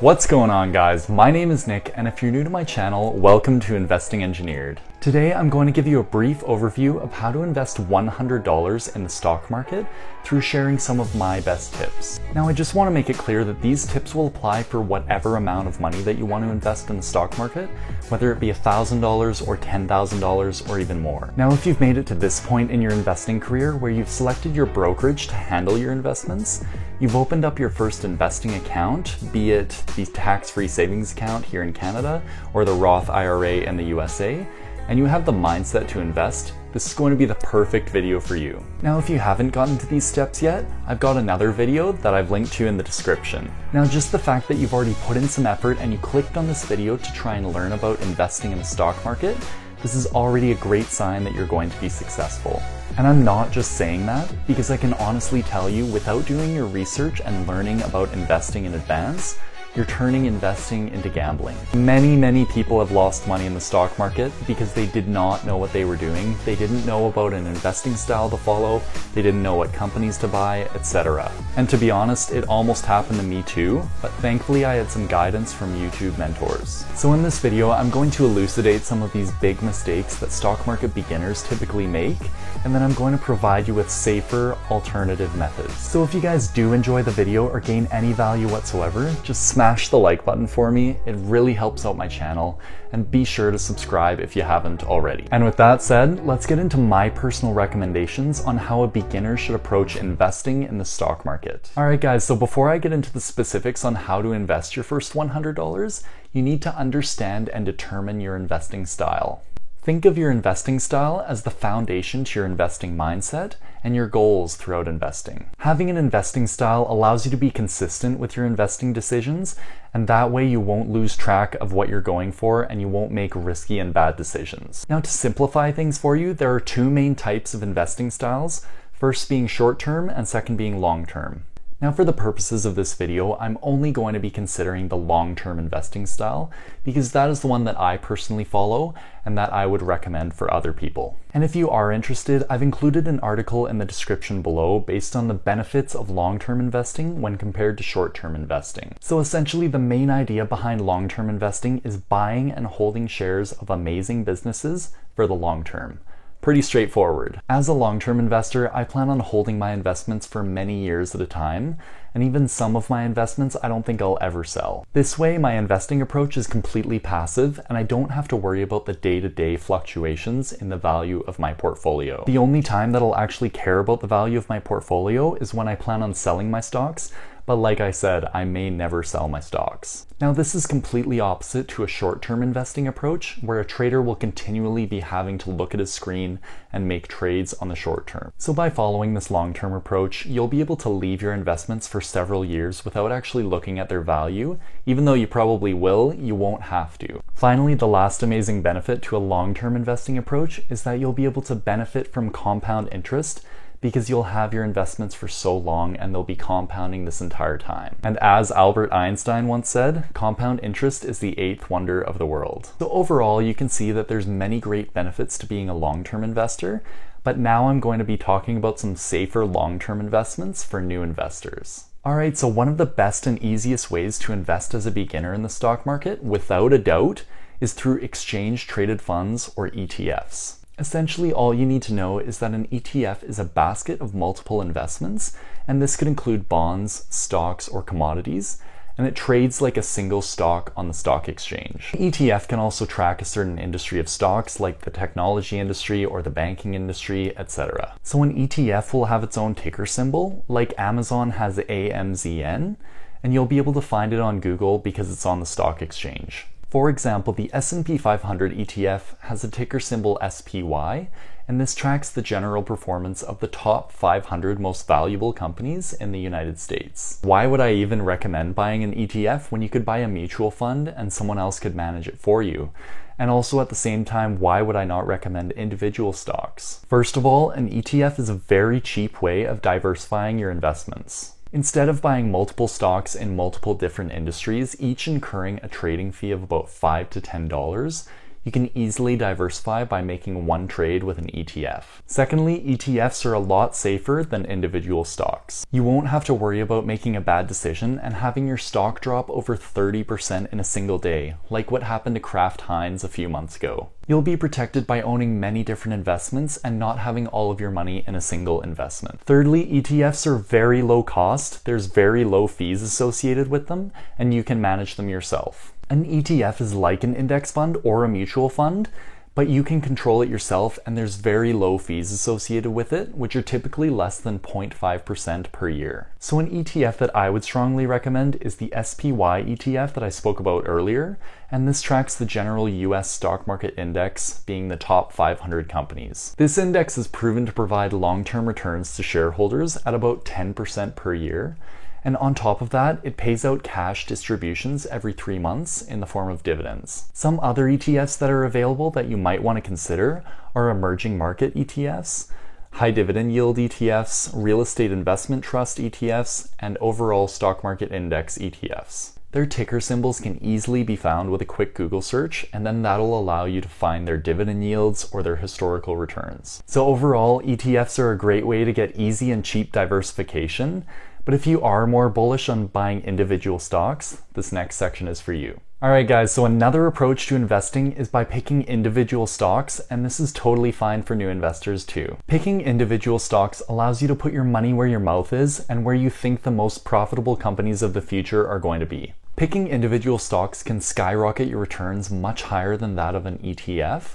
What's going on, guys? My name is Nick, and if you're new to my channel, welcome to Investing Engineered. Today I'm going to give you a brief overview of how to invest $100 in the stock market through sharing some of my best tips. Now I just want to make it clear that these tips will apply for whatever amount of money that you want to invest in the stock market, whether it be $1,000 or $10,000 or even more. Now if you've made it to this point in your investing career where you've selected your brokerage to handle your investments, you've opened up your first investing account, be it the tax-free savings account here in Canada or the Roth IRA in the USA, and you have the mindset to invest, this is going to be the perfect video for you. Now, if you haven't gotten to these steps yet, I've got another video that I've linked to in the description. Now, just the fact that you've already put in some effort and you clicked on this video to try and learn about investing in the stock market, this is already a great sign that you're going to be successful. And I'm not just saying that because I can honestly tell you, without doing your research and learning about investing in advance, you're turning investing into gambling. Many people have lost money in the stock market because they did not know what they were doing. They didn't know about an investing style to follow. They didn't know what companies to buy, etc. And to be honest, it almost happened to me too, but thankfully I had some guidance from YouTube mentors. So in this video, I'm going to elucidate some of these big mistakes that stock market beginners typically make, and then I'm going to provide you with safer alternative methods. So if you guys do enjoy the video or gain any value whatsoever, just smash the like button for me. It really helps out my channel, and be sure to subscribe if you haven't already. And with that said, let's get into my personal recommendations on how a beginner should approach investing in the stock market. Alright guys, so before I get into the specifics on how to invest your first $100, you need to understand and determine your investing style. Think of your investing style as the foundation to your investing mindset and your goals throughout investing. Having an investing style allows you to be consistent with your investing decisions, and that way you won't lose track of what you're going for and you won't make risky and bad decisions. Now, to simplify things for you, there are two main types of investing styles, first being short-term and second being long-term. Now, for the purposes of this video, I'm only going to be considering the long-term investing style because that is the one that I personally follow and that I would recommend for other people. And if you are interested, I've included an article in the description below based on the benefits of long-term investing when compared to short-term investing. So essentially, the main idea behind long-term investing is buying and holding shares of amazing businesses for the long term. Pretty straightforward. As a long-term investor, I plan on holding my investments for many years at a time, and even some of my investments I don't think I'll ever sell. This way, my investing approach is completely passive, and I don't have to worry about the day-to-day fluctuations in the value of my portfolio. The only time that I'll actually care about the value of my portfolio is when I plan on selling my stocks, but like I said, I may never sell my stocks. Now, this is completely opposite to a short-term investing approach where a trader will continually be having to look at his screen and make trades on the short term. So by following this long-term approach, you'll be able to leave your investments for several years without actually looking at their value. Even though you probably will, you won't have to. Finally, the last amazing benefit to a long-term investing approach is that you'll be able to benefit from compound interest because you'll have your investments for so long and they'll be compounding this entire time. And as Albert Einstein once said, compound interest is the eighth wonder of the world. So overall, you can see that there's many great benefits to being a long-term investor, but now I'm going to be talking about some safer long-term investments for new investors. Alright, so one of the best and easiest ways to invest as a beginner in the stock market, without a doubt, is through exchange-traded funds or ETFs. Essentially, all you need to know is that an ETF is a basket of multiple investments, and this could include bonds, stocks, or commodities, and it trades like a single stock on the stock exchange. An ETF can also track a certain industry of stocks like the technology industry or the banking industry, etc. So an ETF will have its own ticker symbol, like Amazon has AMZN, and you'll be able to find it on Google because it's on the stock exchange. For example, the S&P 500 ETF has a ticker symbol SPY, and this tracks the general performance of the top 500 most valuable companies in the United States. Why would I even recommend buying an ETF when you could buy a mutual fund and someone else could manage it for you? And also at the same time, why would I not recommend individual stocks? First of all, an ETF is a very cheap way of diversifying your investments. Instead of buying multiple stocks in multiple different industries, each incurring a trading fee of about $5 to $10, you can easily diversify by making one trade with an ETF. Secondly, ETFs are a lot safer than individual stocks. You won't have to worry about making a bad decision and having your stock drop over 30% in a single day, like what happened to Kraft Heinz a few months ago. You'll be protected by owning many different investments and not having all of your money in a single investment. Thirdly, ETFs are very low cost, there's very low fees associated with them, and you can manage them yourself. An ETF is like an index fund or a mutual fund, but you can control it yourself and there's very low fees associated with it, which are typically less than 0.5% per year. So an ETF that I would strongly recommend is the SPY ETF that I spoke about earlier, and this tracks the general US stock market index, being the top 500 companies. This index is proven to provide long-term returns to shareholders at about 10% per year. And on top of that, it pays out cash distributions every 3 months in the form of dividends. Some other ETFs that are available that you might want to consider are emerging market ETFs, high dividend yield ETFs, real estate investment trust ETFs, and overall stock market index ETFs. Their ticker symbols can easily be found with a quick Google search, and then that'll allow you to find their dividend yields or their historical returns. So overall, ETFs are a great way to get easy and cheap diversification. But if you are more bullish on buying individual stocks, this next section is for you. Alright guys, so another approach to investing is by picking individual stocks, and this is totally fine for new investors too. Picking individual stocks allows you to put your money where your mouth is and where you think the most profitable companies of the future are going to be. Picking individual stocks can skyrocket your returns much higher than that of an ETF,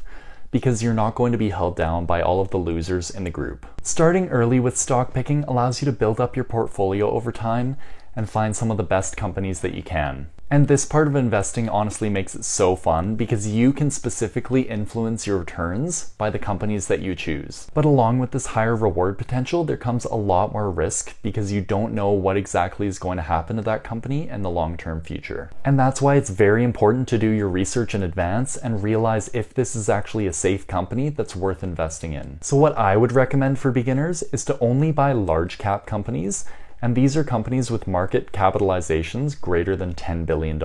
because you're not going to be held down by all of the losers in the group. Starting early with stock picking allows you to build up your portfolio over time and find some of the best companies that you can. And this part of investing honestly makes it so fun because you can specifically influence your returns by the companies that you choose. But along with this higher reward potential, there comes a lot more risk because you don't know what exactly is going to happen to that company in the long-term future. And that's why it's very important to do your research in advance and realize if this is actually a safe company that's worth investing in. So what I would recommend for beginners is to only buy large cap companies, and these are companies with market capitalizations greater than $10 billion.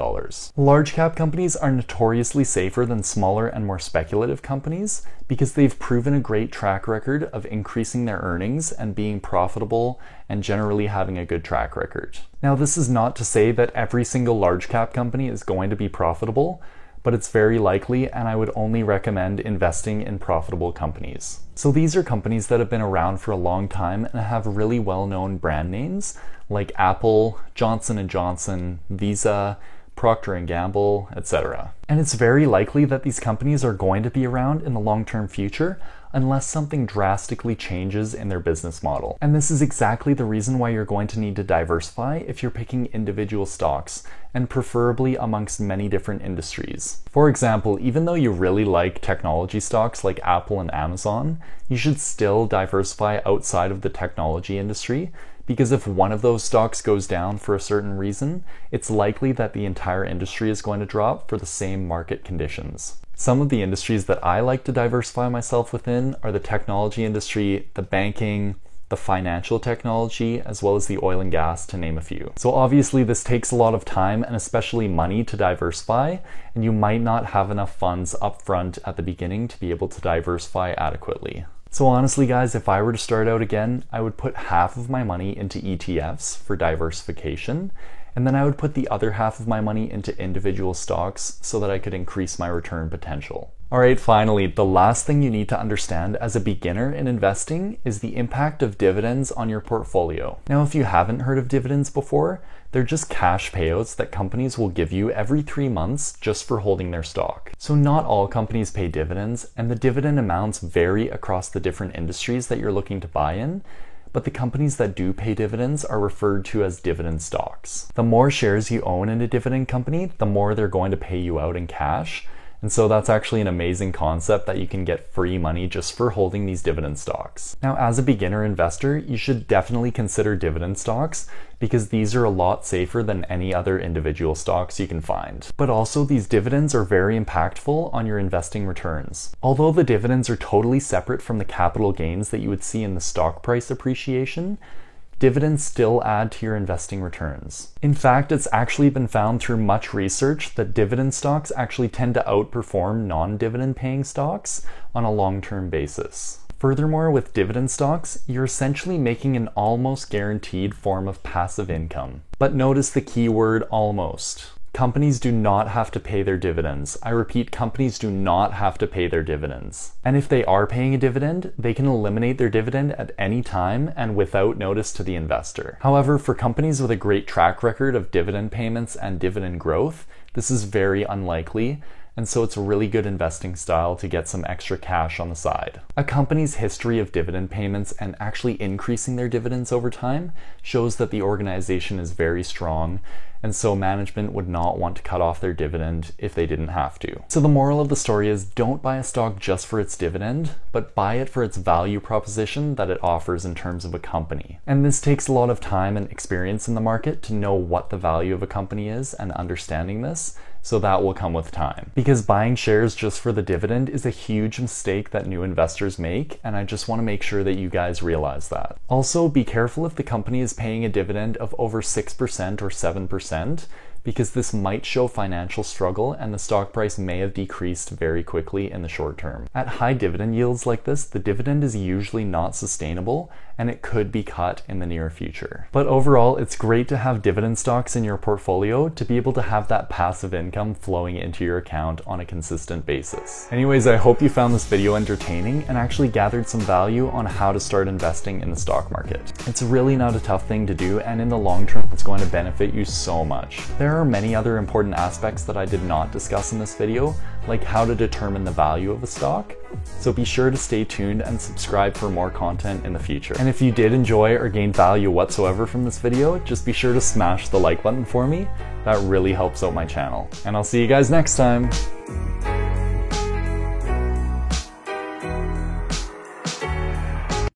Large cap companies are notoriously safer than smaller and more speculative companies because they've proven a great track record of increasing their earnings and being profitable and generally having a good track record. Now, this is not to say that every single large cap company is going to be profitable, but it's very likely, and I would only recommend investing in profitable companies. So these are companies that have been around for a long time and have really well-known brand names like Apple, Johnson & Johnson, Visa, Procter & Gamble, etc. And it's very likely that these companies are going to be around in the long-term future unless something drastically changes in their business model. And this is exactly the reason why you're going to need to diversify if you're picking individual stocks, and preferably amongst many different industries. For example, even though you really like technology stocks like Apple and Amazon, you should still diversify outside of the technology industry, because if one of those stocks goes down for a certain reason, it's likely that the entire industry is going to drop for the same market conditions. Some of the industries that I like to diversify myself within are the technology industry, the banking, the financial technology, as well as the oil and gas, to name a few. So obviously this takes a lot of time and especially money to diversify, and you might not have enough funds upfront at the beginning to be able to diversify adequately. So honestly guys, if I were to start out again, I would put half of my money into ETFs for diversification, and then I would put the other half of my money into individual stocks so that I could increase my return potential. Alright, finally, the last thing you need to understand as a beginner in investing is the impact of dividends on your portfolio. Now, if you haven't heard of dividends before, they're just cash payouts that companies will give you every 3 months just for holding their stock. So not all companies pay dividends, and the dividend amounts vary across the different industries that you're looking to buy in, but the companies that do pay dividends are referred to as dividend stocks. The more shares you own in a dividend company, the more they're going to pay you out in cash. And so that's actually an amazing concept that you can get free money just for holding these dividend stocks. Now, as a beginner investor, you should definitely consider dividend stocks because these are a lot safer than any other individual stocks you can find. But also, these dividends are very impactful on your investing returns. Although the dividends are totally separate from the capital gains that you would see in the stock price appreciation, dividends still add to your investing returns. In fact, it's actually been found through much research that dividend stocks actually tend to outperform non-dividend paying stocks on a long-term basis. Furthermore, with dividend stocks, you're essentially making an almost guaranteed form of passive income. But notice the key word almost. Companies do not have to pay their dividends. I repeat, companies do not have to pay their dividends. And if they are paying a dividend, they can eliminate their dividend at any time and without notice to the investor. However, for companies with a great track record of dividend payments and dividend growth, this is very unlikely, and so it's a really good investing style to get some extra cash on the side. A company's history of dividend payments and actually increasing their dividends over time shows that the organization is very strong, and so management would not want to cut off their dividend if they didn't have to. So the moral of the story is, don't buy a stock just for its dividend, but buy it for its value proposition that it offers in terms of a company. And this takes a lot of time and experience in the market to know what the value of a company is and understanding this, so that will come with time. Because buying shares just for the dividend is a huge mistake that new investors make, and I just want to make sure that you guys realize that. Also, be careful if the company is paying a dividend of over 6% or 7%, because this might show financial struggle and the stock price may have decreased very quickly in the short term. At high dividend yields like this, the dividend is usually not sustainable and it could be cut in the near future. But overall, it's great to have dividend stocks in your portfolio to be able to have that passive income flowing into your account on a consistent basis. Anyways, I hope you found this video entertaining and actually gathered some value on how to start investing in the stock market. It's really not a tough thing to do, and in the long term, it's going to benefit you so much. There are many other important aspects that I did not discuss in this video, like how to determine the value of a stock, so be sure to stay tuned and subscribe for more content in the future. And if you did enjoy or gain value whatsoever from this video, just be sure to smash the like button for me. That really helps out my channel. And I'll see you guys next time.